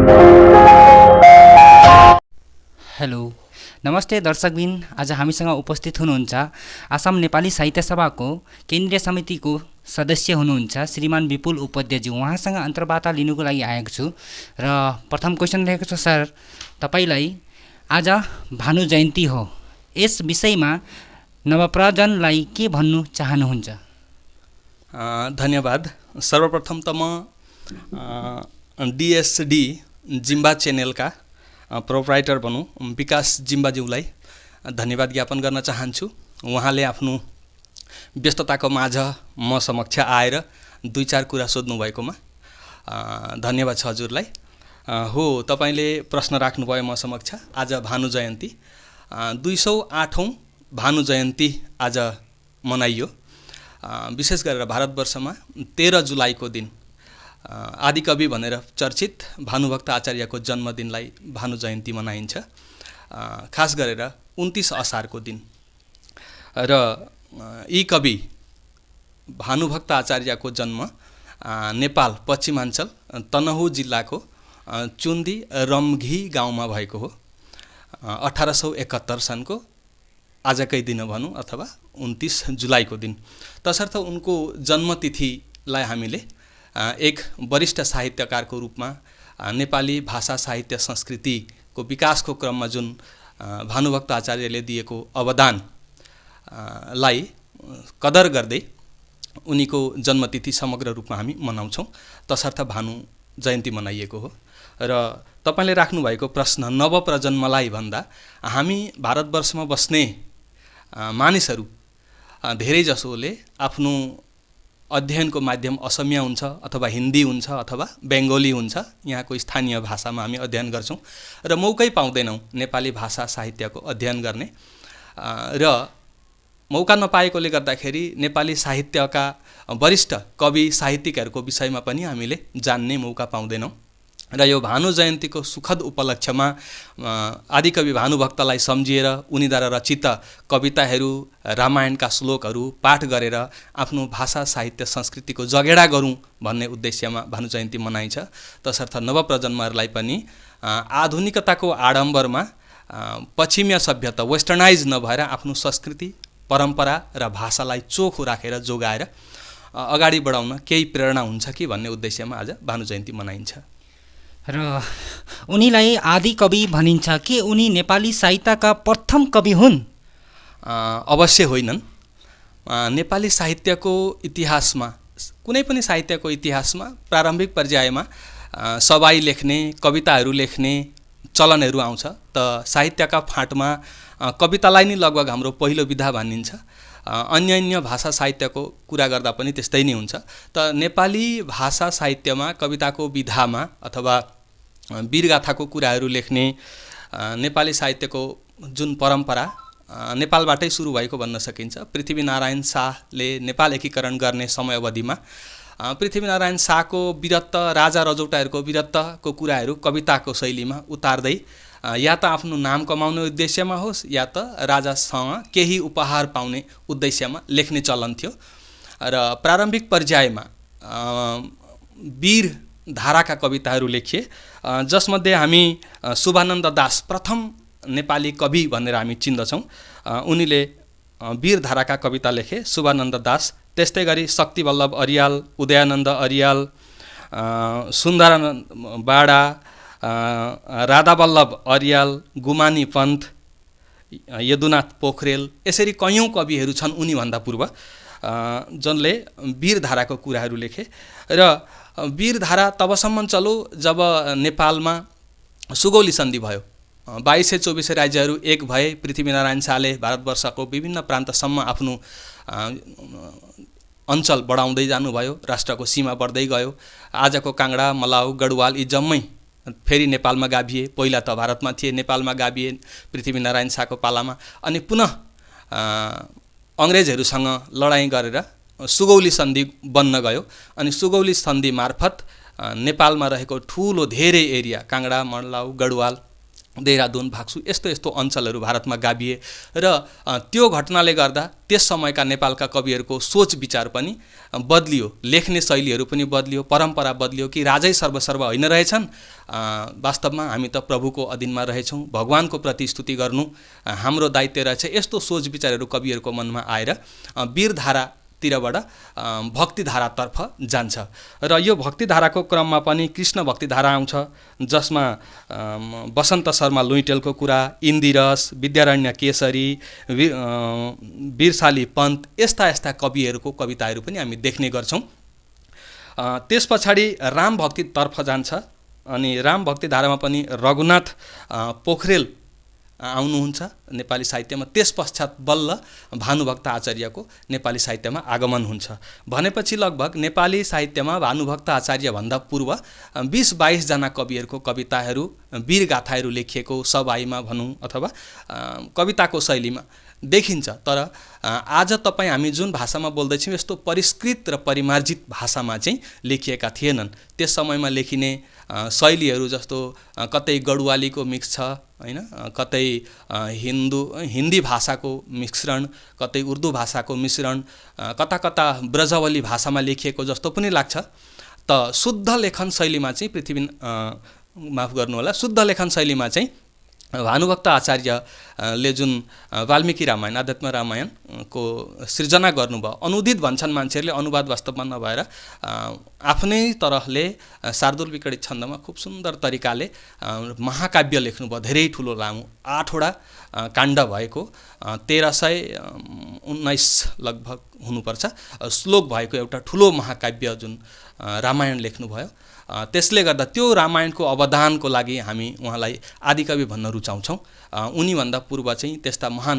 Hello नमस्ते दर्शकबिन, आज हामीसँग उपस्थित हुनुहुन्छ आसाम नेपाली साहित्य सभाको केन्द्रीय समितिको सदस्य हुनुहुन्छ श्रीमान विपुल उपाध्यायजी। उहाँसँग अन्तर्वार्ता लिनुको लागि आएको छु र प्रथम क्वेसन रहेको छ, सर तपाईलाई आज भानु जयन्ती हो, यस विषयमा नवप्रजनलाई के भन्नु चाहनुहुन्छ? धन्यवाद। सर्वप्रथम त म डिएसडी जिम्बा च्यानलका प्रोप्राइटर भनौँ विकास जिम्बाज्यूलाई धन्यवाद ज्ञापन गर्न चाहन्छु। उहाँले आफ्नो व्यस्तताको माझ म समक्ष आएर 2-4 कुरा सोध्नु भएकोमा धन्यवाद छ हजुरलाई। हो, तपाईले प्रश्न राख्नुभयो म समक्ष। आज भानु जयन्ती 208औं भानु जयन्ती आज मनाइयो। विशेष गरेर भारतवर्षमा 13 जुलाईको दिन आदिकवि भनेर चर्चित भानुभक्त आचार्यको जन्मदिनलाई भानु जयन्ती मनाइन्छ। खास गरेर 29 असारको दिन र यी कवि भानुभक्त आचार्यको जन्म नेपाल पश्चिमाञ्चल तनहुँ जिल्लाको चुन्दी रम्घी गाउँमा भएको हो। 1871 सनको आजकै दिन भनौँ अथवा 29 जुलाईको दिन। तसर्थ उनको जन्मतिथिलाई हामीले एक वरिष्ठ साहित्यकारको रूपमा नेपाली भाषा साहित्य संस्कृतिको विकासको क्रममा जुन भानुभक्त आचार्यले दिएको अवदानलाई कदर गर्दै उनीको जन्मतिथि समग्र रूपमा हामी मनाउँछौँ। तसर्थ भानु जयन्ती मनाइएको हो। र तपाईले राख्नुभएको प्रश्न नवप्रजन्मलाई भन्दा हामी भारतवर्षमा बस्ने मानिसहरू धेरैजसोले आफ्नो अध्ययनको माध्यम असमिया हुन्छ अथवा हिन्दी हुन्छ अथवा बेङ्गोली हुन्छ, यहाँको स्थानीय भाषामा हामी अध्ययन गर्छौँ र मौकै पाउँदैनौँ नेपाली भाषा साहित्यको अध्ययन गर्ने। र मौका नपाएकोले गर्दाखेरि नेपाली साहित्यका वरिष्ठ कवि साहित्यिकहरूको विषयमा पनि हामीले जान्ने मौका पाउँदैनौँ। र यो भानु जयन्तीको सुखद उपलक्ष्यमा आदिकवि भानुभक्तलाई सम्झिएर उनीद्वारा रचित कविताहरू, रामायणका श्लोकहरू पाठ गरेर आफ्नो भाषा साहित्य संस्कृतिको जगेडा गरौँ भन्ने उद्देश्यमा भानु जयन्ती मनाइन्छ। तसर्थ नवप्रजन्महरूलाई पनि आधुनिकताको आडम्बरमा पश्चिमीय सभ्यता वेस्टर्नाइज नभएर आफ्नो संस्कृति, परम्परा र भाषालाई चोखो राखेर जोगाएर अगाडि बढाउन केही प्रेरणा हुन्छ कि भन्ने उद्देश्यमा आज भानु जयन्ती मनाइन्छ। र उनीलाई आदि कवि भनिन्छ के उनी नेपाली साहित्यका प्रथम कवि हुन्? अवश्य होइनन्। नेपाली साहित्यको इतिहासमा, कुनै पनि साहित्यको इतिहासमा प्रारम्भिक पर्यायमा सवाई लेख्ने, कविताहरू लेख्ने चलनहरू आउँछ। त साहित्यका फाँटमा कवितालाई नै लगभग हाम्रो पहिलो विधा भनिन्छ। अन्य भाषा साहित्यको कुरा गर्दा पनि त्यस्तै नै हुन्छ। त नेपाली भाषा साहित्यमा कविताको विधामा अथवा वीरगाथाको कुराहरू लेख्ने नेपाली साहित्यको जुन परम्परा नेपालबाटै सुरु भएको भन्न सकिन्छ। पृथ्वीनारायण शाहले नेपाल एकीकरण गर्ने समयावधिमा पृथ्वीनारायण शाहको वीरत्व, राजा रजौटाहरूको वीरत्वको कुराहरू कविताको शैलीमा उतार्दै या त आफ्नो नाम कमाउने उद्देश्यमा होस् या त राजासँग केही उपहार पाउने उद्देश्यमा लेख्ने चलन थियो। र प्रारम्भिक पर्यायमा वीर धाराका कविताहरू लेखिए, जसमध्ये हामी शुभानन्द दास प्रथम नेपाली कवि भनेर हामी चिन्दछौँ। उनीले वीर धाराका कविता लेखे, शुभानन्द दास। त्यस्तै गरी शक्तिवल्लभ अरियाल, उदयानन्द अरियाल, सुन्दरानन्द बाडा, राधावल्लभ अरियाल, गुमानी पन्त, यदुनाथ पोखरेल, यसरी कैयौँ कविहरू छन् उनीभन्दा पूर्व जसले वीरधाराको कुराहरू लेखे। र वीरधारा तबसम्म चलो जब नेपालमा सुगौली सन्धि भयो। 2224 राज्यहरू एक भए। पृथ्वीनारायण शाहले भारतवर्षको विभिन्न प्रान्तसम्म आफ्नो अञ्चल बढाउँदै जानुभयो, राष्ट्रको सीमा बढ्दै गयो। आजको काङ्गडा, मलाउ, गढवाल यी जम्मै फेरि नेपालमा गाभिए। पहिला त भारतमा थिए, नेपालमा गाभिए पृथ्वीनारायण शाहको पालामा। अनि पुनः अङ्ग्रेजहरूसँग लडाइँ गरेर सुगौली सन्धि बन्न गयो। अनि सुगौली सन्धि मार्फत नेपालमा रहेको ठुलो धेरै एरिया काङ्गडा, मलाउ, गढवाल देहरादून, भाक्सु यस्तो यस्तो अञ्चलहरू भारतमा गाभिए र त्यो घटनाले गर्दा त्यस समयका नेपालका कविहरूको सोच विचार पनि बदलियो, लेख्ने शैलीहरू पनि बदलियो, परम्परा बदलियो कि राजै सर्वसर्व होइन रहेछन्, वास्तवमा हामी त प्रभुको अधीनमा रहेछौँ, भगवानको प्रतिस्तुति गर्नु हाम्रो दायित्व रहेछ। यस्तो सोच विचारहरू कविहरूको मनमा आएर वीरधारा तिरबाट भक्तिधारातर्फ जान्छ र यो भक्तिधाराको क्रममा पनि कृष्ण भक्तिधारा आउँछ, जसमा वसन्त शर्मा लुइटेलको कुरा, इन्दिरस, विद्यारण्य केसरी, वीरशाली पन्त यस्ता यस्ता कविहरूको कविताहरू पनि हामी देख्ने गर्छौँ। त्यस पछाडि राम भक्तितर्फ जान्छ अनि राम भक्तिधारामा पनि रघुनाथ पोखरेल आउनुहुन्छ नेपाली साहित्यमा। त्यस पश्चात बल्ल भानुभक्त आचार्यको नेपाली साहित्यमा आगमन हुन्छ भनेपछि लगभग नेपाली साहित्यमा भानुभक्त आचार्यभन्दा पूर्व 20-22 जना कविहरूको कविताहरू, वीरगाथाहरू लेखिएको सवाईमा भनौँ अथवा कविताको शैलीमा देखिन्छ। तर आज तपाईँ हामी जुन भाषामा बोल्दैछौँ यस्तो परिष्कृत र परिमार्जित भाषामा चाहिँ लेखिएका थिएनन्। त्यस समयमा लेखिने शैलीहरू जस्तो कतै गढवालीको मिक्स छ हैन, कतै हिन्दी भाषाको मिश्रण, कतै उर्दू भाषाको मिश्रण, कता कता ब्रजवली भाषामा लेखिएको जस्तो पनि लाग्छ। त शुद्ध लेखन शैलीमा चाहिँ माफ गर्नुहोला, शुद्ध लेखन शैलीमा चाहिँ भानुभक्त आचार्यले जुन वाल्मीकि रामायण, आध्यात्म रामायणको सृजना गर्नुभयो, अनुदित भन्छन् मान्छेहरूले, अनुवाद वास्तवमा नभएर आफ्नै तरहले शार्दूल विकटित छन्दमा खूब सुन्दर तरिकाले महाकाव्य लेख्नुभयो। धेरै ठुलो लामो 8वटा काण्ड भएको 1319 लगभग हुनुपर्छ श्लोक भएको एउटा ठुलो महाकाव्य जुन रामायण लेख्नुभयो। त्यसले गर्दा त्यो रामायणको अवदानको लागि हामी उहाँलाई आदिकवि भन्न रुचाउँछौँ। उनीभन्दा पूर्व चाहिँ त्यस्ता महान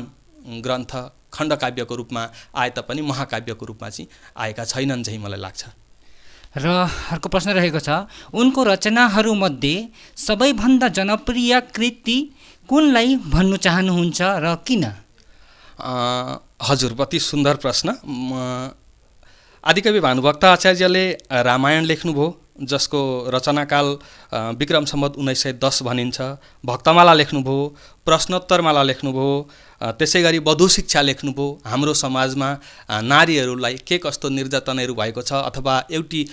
ग्रन्थ खण्डकाव्यको रूपमा आए तापनि महाकाव्यको रूपमा चाहिँ आएका छैनन् चाहिँ मलाई लाग्छ। र अर्को प्रश्न रहेको छ, उनको रचनाहरूमध्ये सबैभन्दा जनप्रिय कृति कुनलाई भन्नु चाहनुहुन्छ र किन? हजुर, अति सुन्दर प्रश्न। आदिकवि भानुभक्त आचार्यले रामायण लेख्नुभयो, जसको रचनाकाल विक्रम सम्वत 1910 भनिन्छ। भक्तमाला लेख्नुभयो, प्रश्नोत्तरमाला लेख्नुभयो, त्यसै गरी वधु शिक्षा लेख्नुभयो। हाम्रो समाजमा नारीहरूलाई के कस्तो निर्यातनहरू भएको छ अथवा एउटी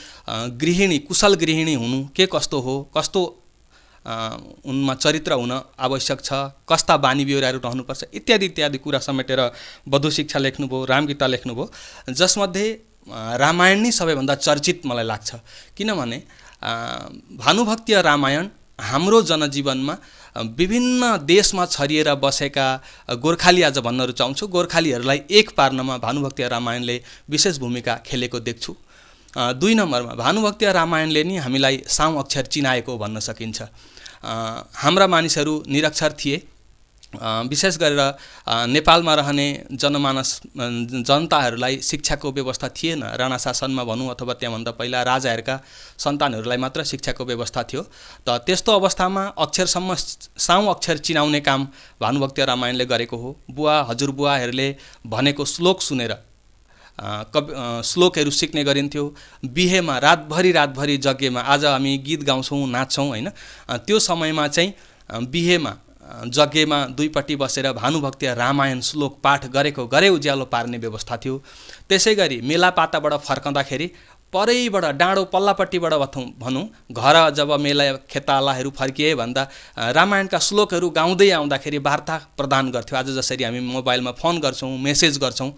गृहिणी, कुशल गृहिणी हुनु के कस्तो हो, कस्तो उनमा चरित्र हुन आवश्यक छ, कस्ता बानी बेहोराहरू रहनुपर्छ इत्यादि इत्यादि कुरा समेटेर वधु शिक्षा लेख्नुभयो, रामगीता लेख्नुभयो, जसमध्ये रामायण नै सबैभन्दा चर्चित मलाई लाग्छ। किनभने भानुभक्तीय रामायण हाम्रो जनजीवनमा विभिन्न देशमा छरिएर बसेका गोर्खाली, आज भन्न रुचाउँछु, गोर्खालीहरूलाई एक पार्नमा भानुभक्तीय रामायणले विशेष भूमिका खेलेको देख्छु। 2 नम्बरमा भानुभक्तीय रामायणले नि हामीलाई साउँ अक्षर चिनाएको भन्न सकिन्छ। हाम्रा मानिसहरू निरक्षर थिए, विशेष गरेर नेपालमा रहने जनताहरूलाई शिक्षाको व्यवस्था थिएन। राणा शासनमा भनौँ अथवा त्यहाँभन्दा पहिला राजाहरूका सन्तानहरूलाई मात्र शिक्षाको व्यवस्था थियो। त त्यस्तो अवस्थामा अक्षरसम्म साउँ अक्षर चिनाउने काम भानुभक्तीय रामायणले गरेको हो। बुवा हजुरबुवाहरूले भनेको श्लोक सुनेर श्लोकहरू सिक्ने गरिन्थ्यो। बिहेमा रातभरि जग्गेमा, आज हामी गीत गाउँछौँ नाच्छौँ होइन, त्यो समयमा चाहिँ बिहेमा जग्गेमा दुईपट्टि बसेर भानुभक्तीय रामायण श्लोक पाठ गरे उज्यालो पार्ने व्यवस्था थियो। त्यसै गरी मेलापाताबाट फर्कँदाखेरि परैबाट डाँडो पल्लापट्टिबाट भनौँ घर जब मेला खेतालाहरू फर्किए भन्दा रामायणका श्लोकहरू गाउँदै आउँदाखेरि वार्ता प्रदान गर्थ्यो। आज जसरी हामी मोबाइलमा फोन गर्छौँ, मेसेज गर्छौँ,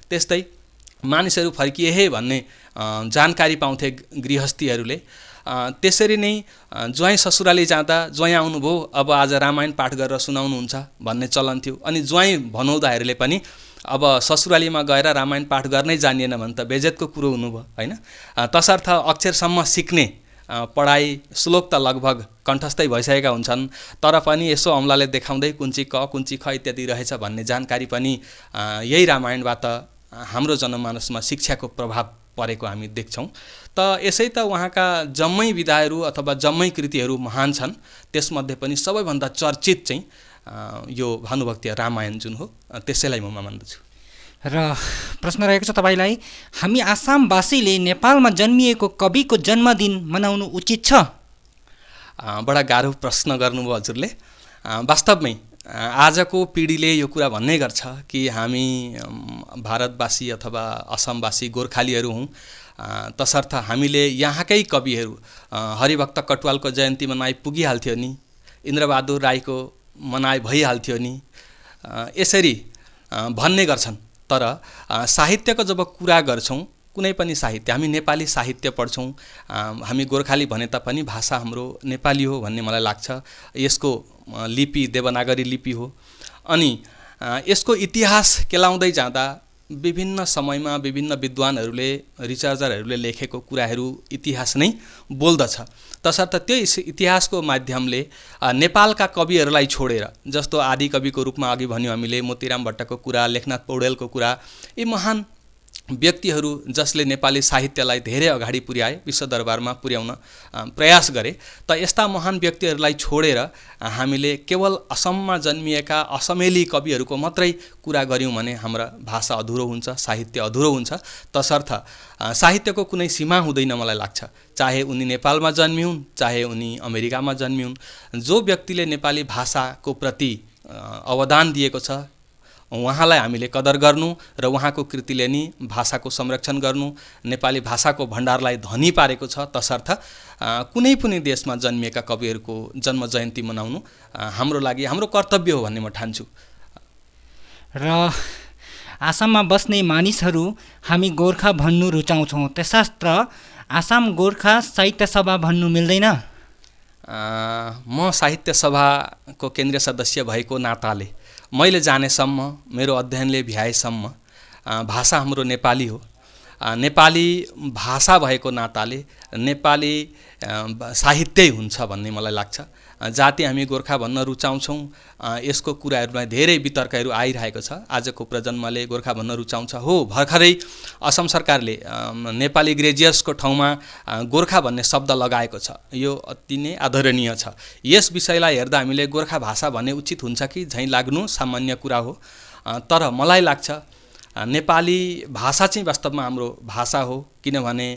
त्यस्तै मानिसहरू फर्किए हे भन्ने जानकारी पाउँथे गृहस्थीहरूले। त्यसरी नै ज्वाइँ ससुराली जाँदा ज्वाइँ आउनुभयो, अब आज रामायण पाठ गरेर सुनाउनुहुन्छ भन्ने चलन थियो। अनि ज्वाइँ भनाउँदाहरूले पनि अब ससुरालीमा गएर रामायण पाठ गर्नै जानिएन भने त बेजेतको कुरो हुनुभयो होइन। तसर्थ अक्षरसम्म सिक्ने पढाइ श्लोक त लगभग कण्ठस्थै भइसकेका हुन्छन्, तर पनि यसो औँलाले देखाउँदै कुन्ची क कुन्ची ख इत्यादि रहेछ भन्ने जानकारी पनि यही रामायणबाट हाम्रो जनमानसमा शिक्षाको प्रभाव परेको हामी देख्छौँ। त यसै त उहाँका जम्मै विधाहरू अथवा जम्मै कृतिहरू महान छन्। त्यसमध्ये पनि सबैभन्दा चर्चित चाहिँ यो भानुभक्तीय रामायण जुन हो, त्यसैलाई म मान्दछु। र प्रश्न रहेको छ तपाईँलाई, हामी आसामवासीले नेपालमा जन्मिएको कविको जन्मदिन मनाउनु उचित छ? बडा गाह्रो प्रश्न गर्नुभयो हजुरले। वास्तवमै आजको पिँढीले यो कुरा भन्ने गर्छ कि हामी भारतवासी अथवा असमवासी गोर्खालीहरू हौँ, तसर्थ हामीले यहाँकै कविहरू हरिभक्त कटुवालको जयन्ती मनाइ पुगिहाल्थ्यो नि, इन्द्रबहादुर राईको मनाइ भइहाल्थ्यो नि, यसरी भन्ने गर्छन्। तर साहित्यको जब कुरा गर्छौँ, कुनै पनि साहित्य, हामी नेपाली साहित्य पढ्छौँ, हामी गोर्खाली भने तापनि भाषा हाम्रो नेपाली हो भन्ने मलाई लाग्छ। यसको लिपि देवनागरी लिपि हो अनि यसको इतिहास केलाउँदै जाँदा विभिन्न समयमा विभिन्न विद्वानहरूले रिसर्चरहरूले लेखेको कुराहरू इतिहास नै बोल्दछ। तसर्थ त्यो इतिहासको माध्यमले नेपालका कविहरूलाई छोडेर, जस्तो आदि कविको रूपमा अघि भन्यो हामीले मोतीराम भट्टको कुरा, लेखनाथ पौडेलको कुरा, यी महान व्यक्तिहरू जसले नेपाली साहित्यलाई धेरै अगाडि पुर्याए, विश्व दरबारमा पुर्याउन प्रयास गरे, त यस्ता महान व्यक्तिहरूलाई छोडेर हामीले केवल असममा जन्मिएका असमेली कविहरूको मात्रै कुरा गऱ्यौँ भने हाम्रा भाषा अधुरो हुन्छ, साहित्य अधुरो हुन्छ। तसर्थ साहित्यको कुनै सीमा हुँदैन मलाई लाग्छ। चाहे उनी नेपालमा जन्मिउन्, चाहे उनी अमेरिकामा जन्मिउन्, जो व्यक्तिले नेपाली भाषाको प्रति अवदान दिएको छ उहाँलाई हामीले कदर गर्नु र उहाँको कृतिले नि भाषाको संरक्षण गर्नु, नेपाली भाषाको भण्डारलाई धनी पारेको छ। तसर्थ कुनै पनि देशमा जन्मिएका कविहरूको जन्म जयन्ती मनाउनु हाम्रो लागि हाम्रो कर्तव्य हो भन्ने म ठान्छु। र आसाममा बस्ने मानिसहरू हामी गोर्खा भन्नु रुचाउँछौँ, त्यसर्थ आसाम गोर्खा साहित्य सभा भन्नु मिल्दैन? म साहित्य सभाको केन्द्रीय सदस्य भएको नाताले मैले जानेसम्म, मेरो अध्ययनले भ्याएसम्म भाषा हाम्रो नेपाली हो। नेपाली भाषा भएको नाताले नेपाली साहित्यै हुन्छ भन्ने मलाई लाग्छ। जाति हामी गोर्खा भन्न रुचाउँछौँ, यसको कुराहरूमा धेरै वितर्कहरू आइरहेको छ। आजको प्रजन्मले गोर्खा भन्न रुचाउँछ हो, भर्खरै असम सरकारले नेपाली ग्रेजियसको ठाउँमा गोर्खा भन्ने शब्द लगाएको छ, यो अति नै आदरणीय छ। यस विषयलाई हेर्दा हामीले गोर्खा भाषा भन्ने उचित हुन्छ कि झैँ लाग्नु सामान्य कुरा हो। तर मलाई लाग्छ नेपाली भाषा चाहिँ वास्तवमा हाम्रो भाषा हो, किनभने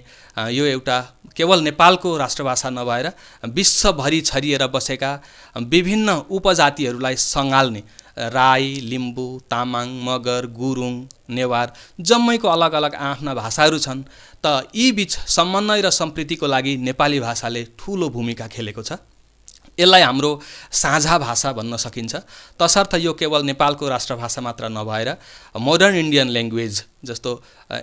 यो एउटा केवल नेपालको राष्ट्रभाषा नभएर विश्वभरि छरिएर बसेका विभिन्न उपजातिहरूलाई सँगाल्ने राई, लिम्बू, तामाङ, मगर, गुरुङ, नेवार जम्मैको अलग अलग आफ्ना भाषाहरू छन्। त यी बीच समन्वय र सम्प्रीतिको लागि नेपाली भाषाले ठूलो भूमिका खेलेको छ। यसलाई हाम्रो साझा भाषा भन्न सकिन्छ। तसर्थ यो केवल नेपालको राष्ट्रभाषा मात्र नभएर मोडर्न इन्डियन ल्याङ्ग्वेज जस्तो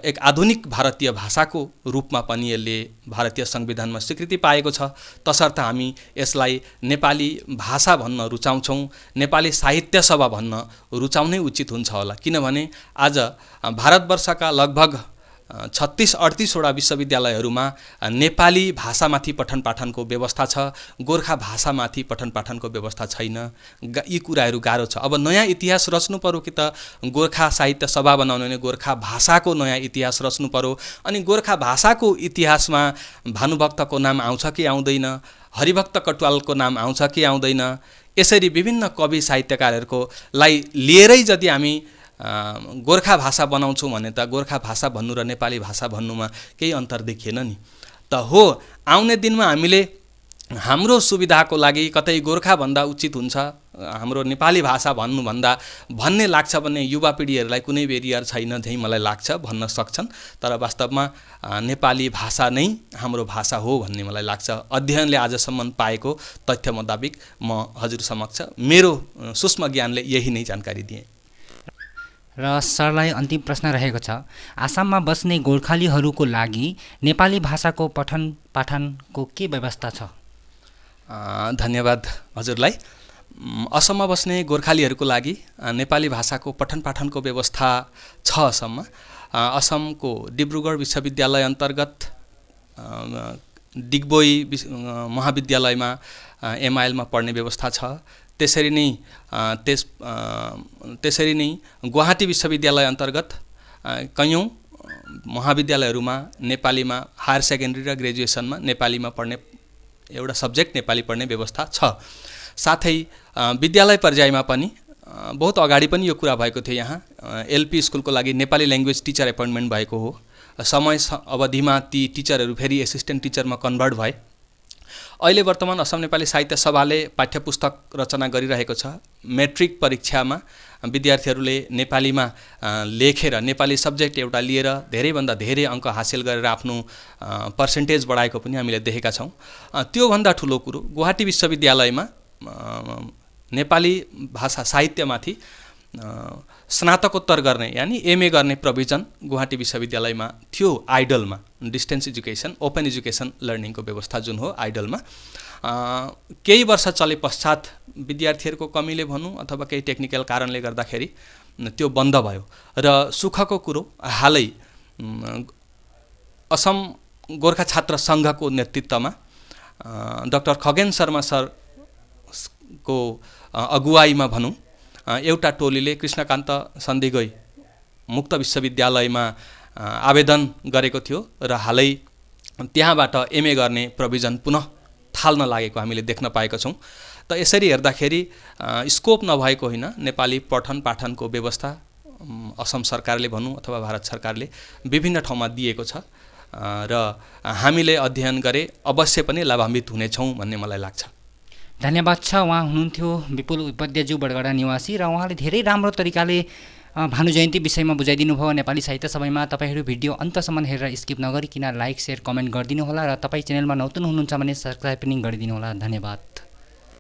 एक आधुनिक भारतीय भाषाको रूपमा पनि यसले भारतीय संविधानमा स्वीकृति पाएको छ। तसर्थ हामी यसलाई नेपाली भाषा भन्न रुचाउँछौँ, नेपाली साहित्य सभा भन्न रुचाउनै उचित हुन्छ होला। किनभने आज भारतवर्षका लगभग 36-38वटा विश्वविद्यालयहरूमा नेपाली भाषामाथि पठन पाठनको व्यवस्था छ, गोर्खा भाषामाथि पठन पाठनको व्यवस्था छैन। यी कुराहरू गाह्रो छ। अब नयाँ इतिहास रच्नु पर्यो कि त गोर्खा साहित्य सभा बनाउनु भने गोर्खा भाषाको नयाँ इतिहास रच्नु पर्यो। अनि गोर्खा भाषाको इतिहासमा भानुभक्तको नाम आउँछ कि आउँदैन, हरिभक्त कटुवालको नाम आउँछ कि आउँदैन, यसरी विभिन्न कवि साहित्यकारहरूको लाई लिएरै यदि हामी गोर्खा भाषा बनाउँछौँ भने त गोर्खा भाषा भन्नु र नेपाली भाषा भन्नुमा केही अन्तर देखिएन नि त हो। आउने दिनमा हामीले हाम्रो सुविधाको लागि कतै गोर्खा भन्दा उचित हुन्छ, हाम्रो नेपाली भाषा भन्नुभन्दा भन्ने लाग्छ भने युवा पिँढीहरूलाई कुनै बेरियर छैन झैँ मलाई लाग्छ, भन्न सक्छन्। तर वास्तवमा नेपाली भाषा नै हाम्रो भाषा हो भन्ने मलाई लाग्छ। अध्ययनले आजसम्म पाएको तथ्य मुताबिक म हजुर समक्ष मेरो सूक्ष्म ज्ञानले यही नै जानकारी दिएँ। र सरलाई अन्तिम प्रश्न रहेको छ, आसाममा बस्ने गोर्खालीहरूको लागि नेपाली भाषाको पठन पाठनको के व्यवस्था छ? धन्यवाद हजुरलाई। असममा बस्ने गोर्खालीहरूको लागि नेपाली भाषाको पठन पाठनको व्यवस्था छ। असममा असमको डिब्रुगढ विश्वविद्यालय अन्तर्गत डिगबोई महाविद्यालयमा एमआइएलमा पढ्ने व्यवस्था छ। त्यसरी नै गुवाहाटी विश्वविद्यालय अन्तर्गत कैयौँ महाविद्यालयहरूमा नेपालीमा हायर सेकेन्ड्री र ग्रेजुएसनमा नेपालीमा पढ्ने एउटा सब्जेक्ट नेपाली पढ्ने व्यवस्था छ। साथै विद्यालय पर्यायमा पनि बहुत अगाडि पनि यो कुरा भएको थियो। यहाँ एलपी स्कुलको लागि नेपाली ल्याङ्ग्वेज टिचर एपोइन्टमेन्ट भएको हो। समय अवधिमा ती टिचरहरू फेरि एसिस्टेन्ट टिचरमा कन्भर्ट भए अहिले वर्तमान असम नेपाली साहित्य सभाले पाठ्यपुस्तक रचना गरिरहेको छ। मेट्रिक परीक्षामा विद्यार्थीहरूले नेपालीमा लेखेर नेपाली सब्जेक्ट एउटा लिएर धेरैभन्दा धेरै अङ्क हासिल गरेर आफ्नो पर्सेन्टेज बढाएको पनि हामीले देखेका छौँ। त्योभन्दा ठुलो कुरो गुवाहाटी विश्वविद्यालयमा नेपाली भाषा साहित्यमाथि स्नातकोत्तर गर्ने यानि एमए गर्ने प्रोभिजन गुवाहाटी विश्वविद्यालयमा थियो। आइडलमा डिस्टेन्स एजुकेसन ओपन एजुकेसन लर्निङको व्यवस्था जुन हो आइडलमा केही वर्ष चले पश्चात विद्यार्थीहरूको कमीले भनौँ अथवा केही टेक्निकल कारणले गर्दाखेरि त्यो बन्द भयो। र सुखको कुरो हालै असम गोर्खा छात्र सङ्घको नेतृत्वमा डाक्टर खगेन शर्मा सरको अगुवाईमा भनौँ एउटा टोलीले कृष्णकान्त सन्दिगै मुक्त विश्वविद्यालयमा आवेदन गरेको थियो र हालै त्यहाँबाट एमए गर्ने प्रोभिजन पुनः थाल्न लागेको हामीले देख्न पाएका छौँ। त यसरी हेर्दाखेरि स्कोप नभएको होइन, नेपाली पठन पाठनको व्यवस्था असम सरकारले भनौँ अथवा भारत सरकारले विभिन्न ठाउँमा दिएको छ र हामीले अध्ययन गरे अवश्य पनि लाभान्वित हुनेछौँ भन्ने मलाई लाग्छ। धन्यवाद छ। उहाँ हुनुहुन्थ्यो विपुल उपाध्यायज्यू बडगडा निवासी र उहाँले धेरै राम्रो तरिकाले भानु जयन्ती विषयमा बुझाइदिनु भयो नेपाली साहित्य सभामा। तपाईँहरू भिडियो अन्तसम्म हेरेर स्किप नगरिकन लाइक, सेयर, कमेन्ट गरिदिनु होला र तपाईँ च्यानलमा नতুन हुनुहुन्छ भने सब्सक्राइब पनि गरिदिनु होला। धन्यवाद।